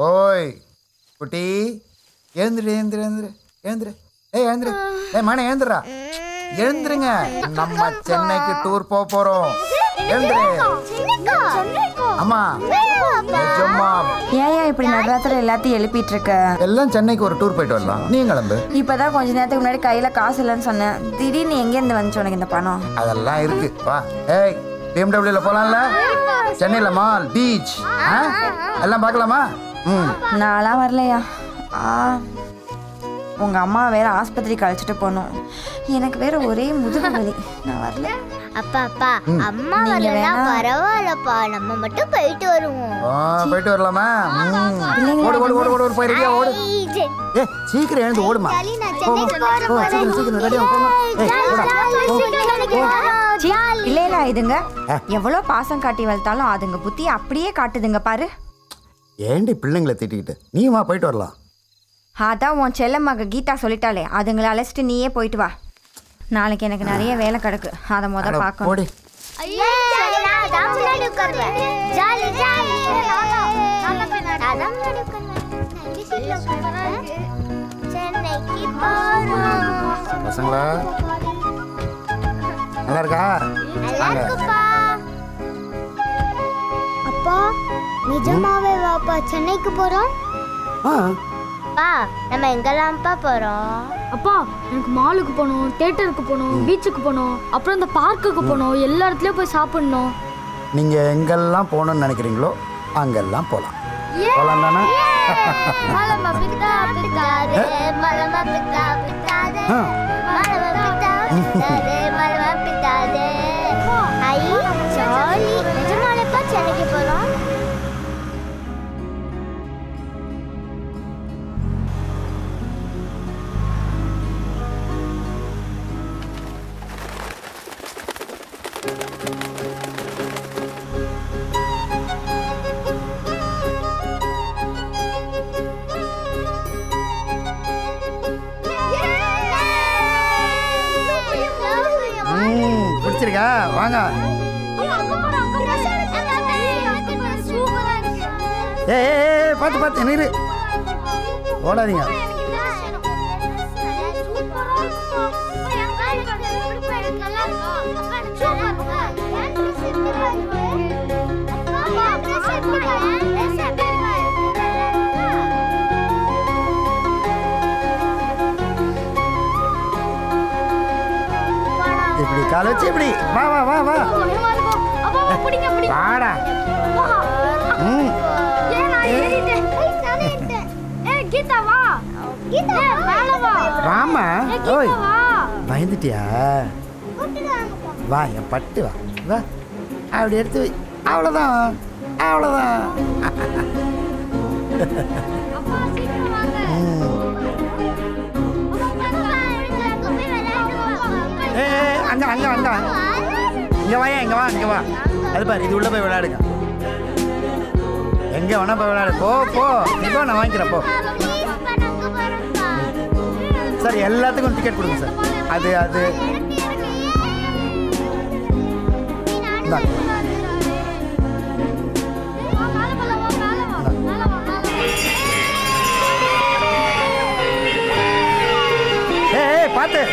ஓய் குட்டி எழுந்துரு எழுந்துரு எழுந்துரு எழுந்துரு எழுந்துரு மணி எழுந்துடுறா எழுந்துருங்க நம்ம சென்னைக்கு டூர் போறோம் எழுந்துரு அம்மா ஏன் இப்படி நடுராத்திரி எல்லாத்தையும் எழுப்பிட்டு இருக்க? எல்லாம் சென்னைக்கு ஒரு டூர் போயிட்டு வரலாம். நீ கிளம்பு. இப்பதான் கொஞ்ச நேரத்துக்கு முன்னாடி கையில காசு இல்லைன்னு சொன்னேன். திடீர்னு எங்க இருந்து வந்துச்சு உனக்கு இந்த பணம்? அதெல்லாம் இருக்கு வா. ஏய் BMW போலாம்ல? சென்னையில மால் பீச் எல்லாம் பார்க்கலாமா? நான்லாம் வரலையா. உங்க அம்மா வேற ஆஸ்பத்திரிக்கு அழைச்சிட்டு போனோம். எனக்கு வேற ஒரே முதுகு வலி. நான் வரல. அப்பா அப்பா அம்மா வரலனா பரவாயில்லப்பா, நம்ம மட்டும் போயிட்டு வருவோம். போயிட்டு வரலாமா? ஓடு ஓடு ஓடு ஓடு போய் ரெடியா ஓடு. ஏ சீக்கிரம் எழுந்து ஓடுமா. சீக்கிரம் ரெடியா போங்க. இல்ல இல்ல இதுங்க எவ்வளவு பாசம் காட்டி வளர்த்தாலும் அதுங்க புத்தி அப்படியே காட்டுதுங்க பாரு. ஏண்டி பிள்ளைங்களை திட்டிக்கிட்டு நீ வா போயிட்டு வரலாம். அதான் உன் செல்ல மக கீதா சொல்லிட்டாலே அதுங்களை அழைச்சிட்டு நீயே போயிட்டு வா. நாளைக்கு எனக்கு நிறைய வேலை கிடக்கு, அதை முதல்ல பார்க்கணும். பசங்களா நல்லா இருக்கா? அப்பா நிஜமாவே வாப்பா சென்னைக்கு போறோம்? அப்பா நம்ம எங்கெல்லாம்ப்பா போறோம்? அப்பா எனக்கு மாலுக்கு போகணும், தியேட்டருக்கு போகணும், பீச்சுக்கு போகணும், அப்புறம் இந்த பார்க்குக்கு போகணும், எல்லா இடத்துலயும் போய் சாப்பிடணும். நீங்க எங்கெல்லாம் போகணும்னு நினைக்கிறீங்களோ அங்கெல்லாம் போகலாம். போகலாம் தானே? நிஜமாலேப்பா சென்னைக்கு போறோம்? பிடிச்சிருக்கா? வாங்க. ஏய் பார்த்து பார்த்து நீரு ஓடாதீங்க. இப்படி கால வச்சு இப்படி வா வா வா வா வாடா. வாமா. ஓய் பயந்துட்டியா? வா என் பட்டு வா வா அப்படி எடுத்து வை. அவ்வளோதான் அவ்வளோதான். அங்க அங்க அங்க இங்க வாயா இங்க வா இங்க வா. அது பாரு இது உள்ள போய் விளையாடுங்க. எங்க வேணா போய் விளையாடு. போ போ இப்போ நான் வாங்கிக்கிறேன் போ. சார் எல்லாத்துக்கும் டிக்கெட் கொடுங்க சார். அது அது ஏய் பார்த்து.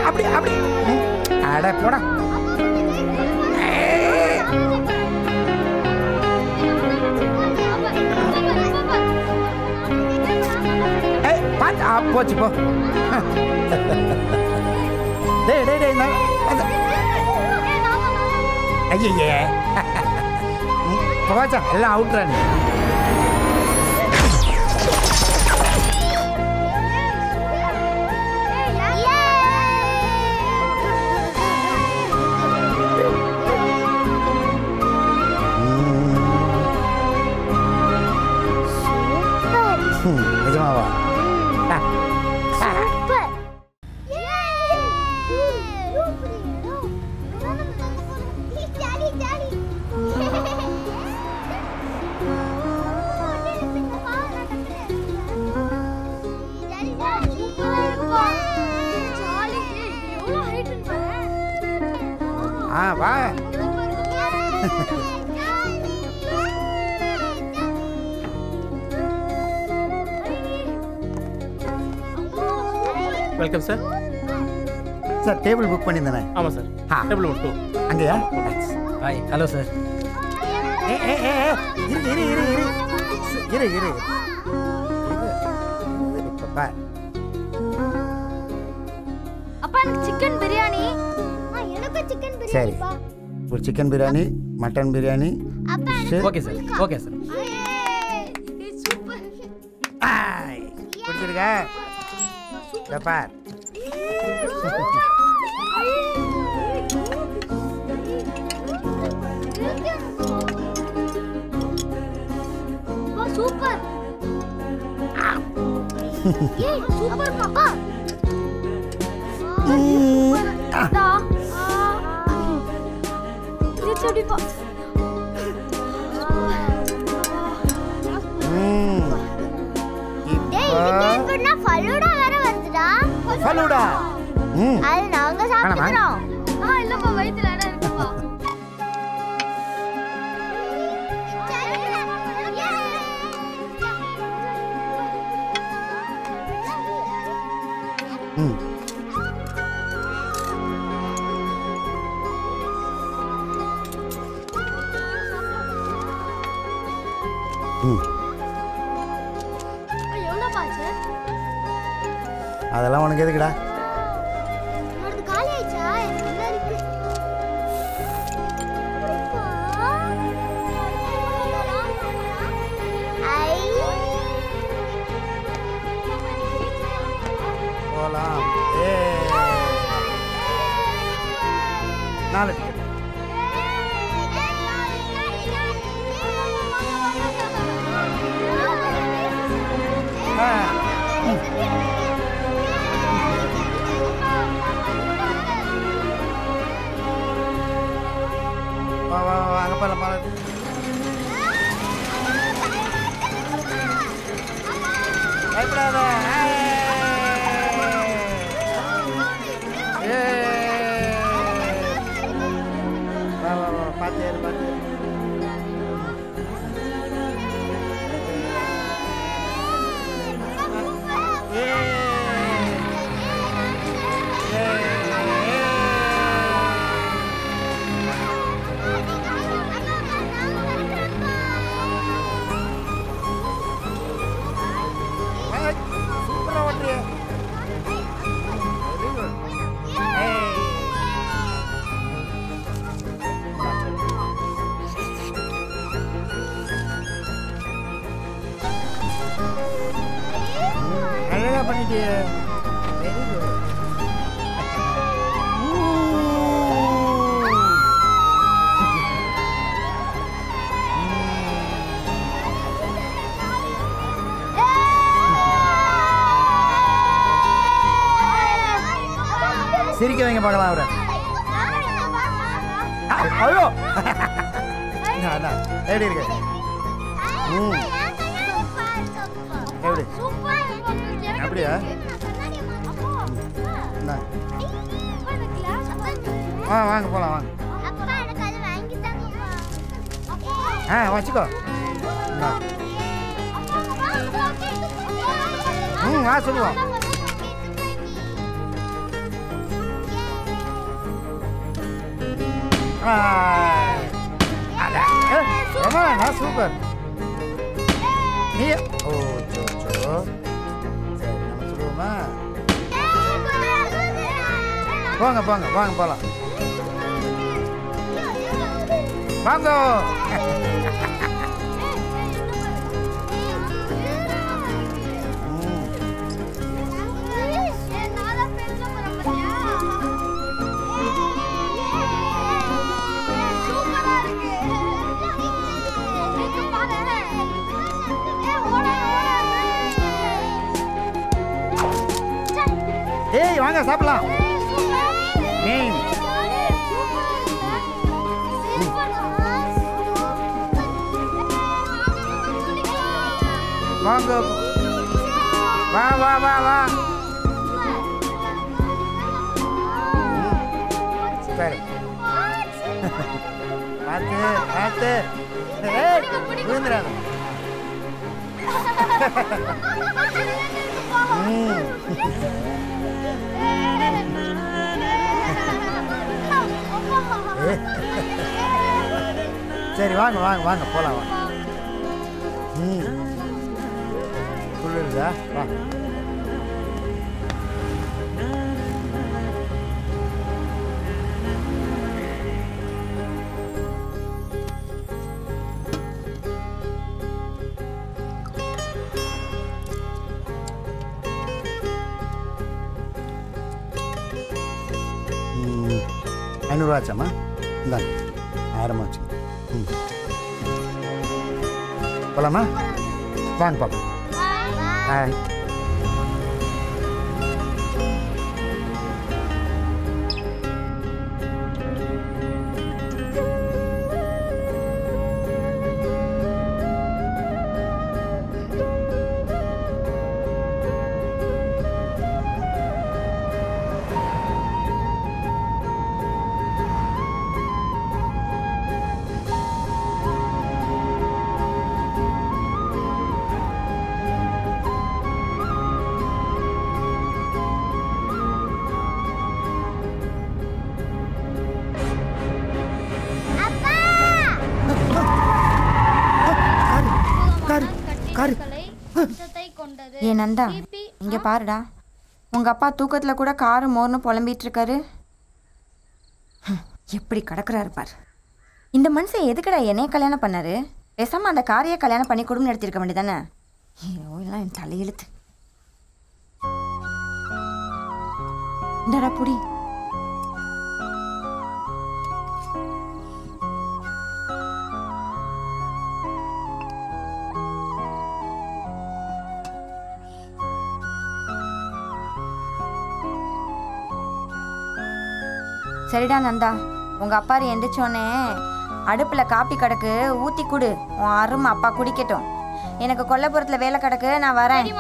அப்படி அப்படி அட போடா. பார்த்து போச்சு போ. டேய் டேய் டேய் ஐயே போச்சா எல்லாம் அவுட்றானு. நிஜமாவா? வா. Welcome sir. Sir table book பண்ணியிருந்தேனே. ஆமாம் சார். Table number 2. அங்கேயா? ஹாய். Hello sir. இரு அப்பா எனக்கு சிக்கன் பிரியாணி. எனக்கு சிக்கன் சரி, ஒரு chicken biryani, mutton biryani. Okay sir. Okay sir. Super. பிடிச்சிருக்கா? பார். சூப்பர். ஏய் சூப்பர் பாப்பா. டா. இது செடிப்பா. இப்ப ஃபலூடா வேற வருதுடா. ஃபலூடா. அது நாங்க சாப்பிடுறோம். இல்லப்பா வயித்துல இடம் இருக்குப்பா. எவ்வளோ பாச்சு? அதெல்லாம் உனக்கு எதுக்குடா? உனக்கு காலி ஆயிச்சா? எனக்கு என்ன இருக்கு? போலாம். 4 டிக்கெட். வா அங்கே போகலாம். பயப்படாத. வா பார்த்து சூப்பராக ஓட்டுறிய. அழகா பண்ணிட்டியே. Very good. சிரிக்க வைங்க பார்க்கலாம் அவரை. ஐயோ எப்படி இருக்கு? எப்படி அப்படியா? வாங்க போகலாம் வாங்க. வச்சுக்கோ. வா சொல்லுவோம். சூப்பர். நீ ஓ சரி நம்ம சொல்லுவோமா? போங்க போகலாம் வாங்க. ஏய் வாங்க சாப்பிடலாம். மீன் வாங்க. வா சரி பார்த்து பார்த்து ஏய் விழுந்துறாத. சரி வாங்க வாங்க வாங்க போலாம் வாங்க. குளிருதா? வா. ஐநூறுரூவா ஆச்சாம்மா? இந்தாங்க 1000 ஆச்சு. போலாமா? வாங்க பாப்பா. ஹாய். ஏ நந்தா, இங்க பாருடா, உங்க அப்பா தூக்கத்துல கூட காரு மோர்னு புலம்பிட்டு இருக்காரு. எப்படி கிடக்குறாரு பாரு. இந்த மனுஷன் எதுக்குடா என்னைய கல்யாணம் பண்ணாரு? பேசாம அந்த காரையை கல்யாணம் பண்ணி குடும்பம் நடத்திருக்க வேண்டியதானே? ஐயோ எல்லாம் என் தலையெழுத்து. இந்தடா புடி. சரிடா நந்தா, உங்க அப்பா எந்திரிச்சோன்னே அடுப்பில் காப்பி கிடக்கு ஊற்றி குடு. உன் அருமை அப்பா குடிக்கட்டும். எனக்கு கொல்லைப்புறத்தில் வேலை கிடக்கு, நான் வரேன்.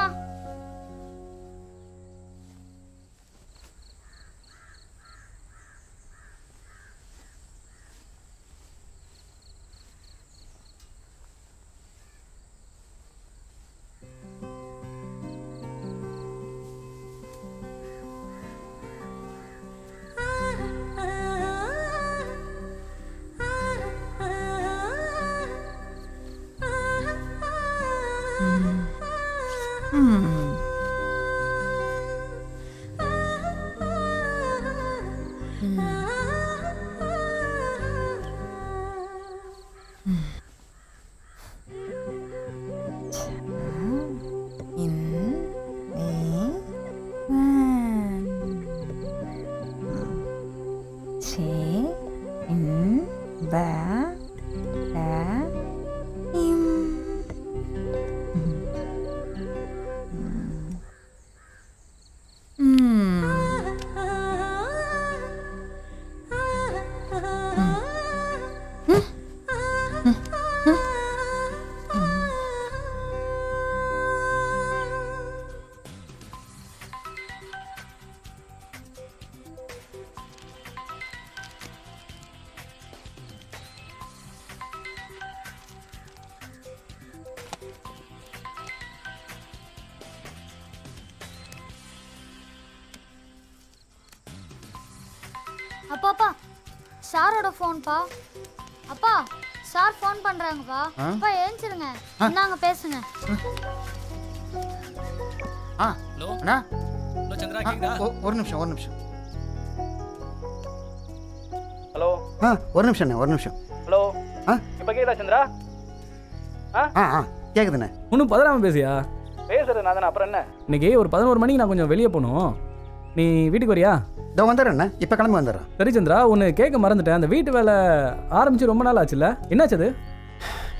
அப்பாப்பா, சாரோட ஃபோன்பா. அப்பா, சார் ஃபோன் பண்றாங்கப்பா. அப்பா ஏஞ்சிருங்க, நாங்க பேசுங்க. ஹலோ அண்ணா, ஹலோ சந்திரா, கேக்குதா? ஒரு நிமிஷம் ஒரு நிமிஷம். ஹலோ ஒரு நிமிஷம் அண்ணா, ஒரு நிமிஷம். ஹலோ இப்போ கேக்குதா சந்திரா? கேக்குதுண்ணே. ஒன்றும் பதறாமல் பேசியா? பேசுறது நான் தானே, அப்புறம் என்ன? இன்னைக்கு ஒரு 11 மணிக்கு நான் கொஞ்சம் வெளியே போகணும். நீ வீட்டுக்கு வரியா? இதோ வந்துடுறேண்ணே, இப்போ கிளம்பி வந்துடுறேன். சரி சந்திரா, ஒன்று கேட்க மறந்துட்டேன். அந்த வீட்டு வேலை ஆரம்பிச்சு ரொம்ப நாள் ஆச்சுல்ல, என்னாச்சு அது?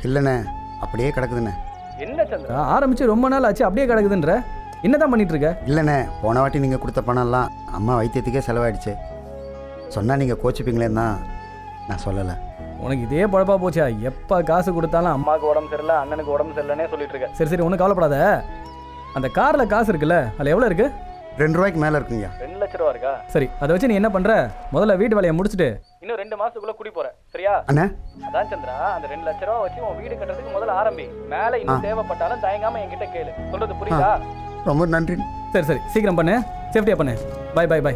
இல்லைண்ணே, அப்படியே கிடக்குதுண்ணே. என்ன சந்திரா, ஆரம்பிச்சு ரொம்ப நாள் ஆச்சு அப்படியே கிடக்குதுன்ற? என்னதான் பண்ணிட்டு இருக்க? இல்லைண்ணே, போன வாட்டி நீங்கள் கொடுத்த பணம்லாம் அம்மா வைத்தியத்துக்கே செலவாயிடுச்சு. சொன்னால் நீங்கள் கோச்சிப்பீங்களேன்னு தான் நான் சொல்லலை. உனக்கு இதே பழப்பா போச்சா? எப்போ காசு கொடுத்தாலும் அம்மாவுக்கு உடம்பு சரியில்லை, அண்ணனுக்கு உடம்பு சரியில்லைன்னே சொல்லிட்டு இருக்க. சரி சரி, ஒன்றும் கவலைப்படாத. அந்த காரில் காசு இருக்குல்ல, அதில் எவ்வளோ இருக்கு? 2 ரூபாய்க்கு மேலே இருக்குங்க. 2 லட்ச ரூபா இருக்கா? சரி அதை வச்சு நீ என்ன பண்ற, முதல்ல வீட்டு வேலையை முடிச்சுட்டு இன்னும் 2 மாசத்துக்குள்ள குடி போற, சரியா? அண்ணா அதான் சந்திரா, அந்த 2 லட்ச ரூபா வச்சு உன் வீடு கட்டுறதுக்கு முதல்ல ஆரம்பி. மேல இன்னும் தேவைப்பட்டாலும் தயங்காம என்கிட்ட கேளு. சொல்றது புரியுதா? ரொம்ப நன்றி. சரி சரி சீக்கிரம் பண்ணு, சேஃப்டியா பண்ணு. Bye bye bye.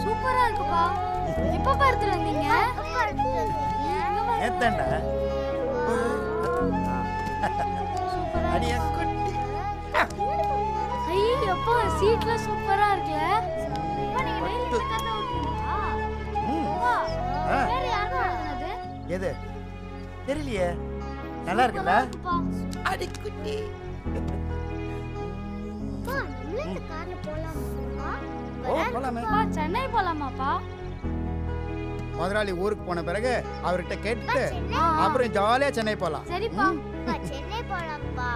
சூப்பரா இருக்குப்பா. எப்ப பார்த்துட்டு வந்தீங்க? ஏத்தாண்டா அடியா குட்டி. ஐய் அப்பா சீட்ல சூப்பரா இருக்குல. அப்பா நீங்க டெய்லி இந்த கார் தான் ஓட்டுறீங்களா? அப்பா வேற யார் ஓட்டுறது? எது தெரியலையே. நல்லா இருக்குல்ல? அப்பா அடி குட்டி. போலாமே. அப்பா சென்னை போலாமாப்பா? முதலாளி ஊருக்கு போன பிறகு அவர்கிட்ட கேட்டுட்டு அப்புறம் ஜாலியா சென்னை போலாம். சரிப்பா. சென்னை போலாம்ப்பா.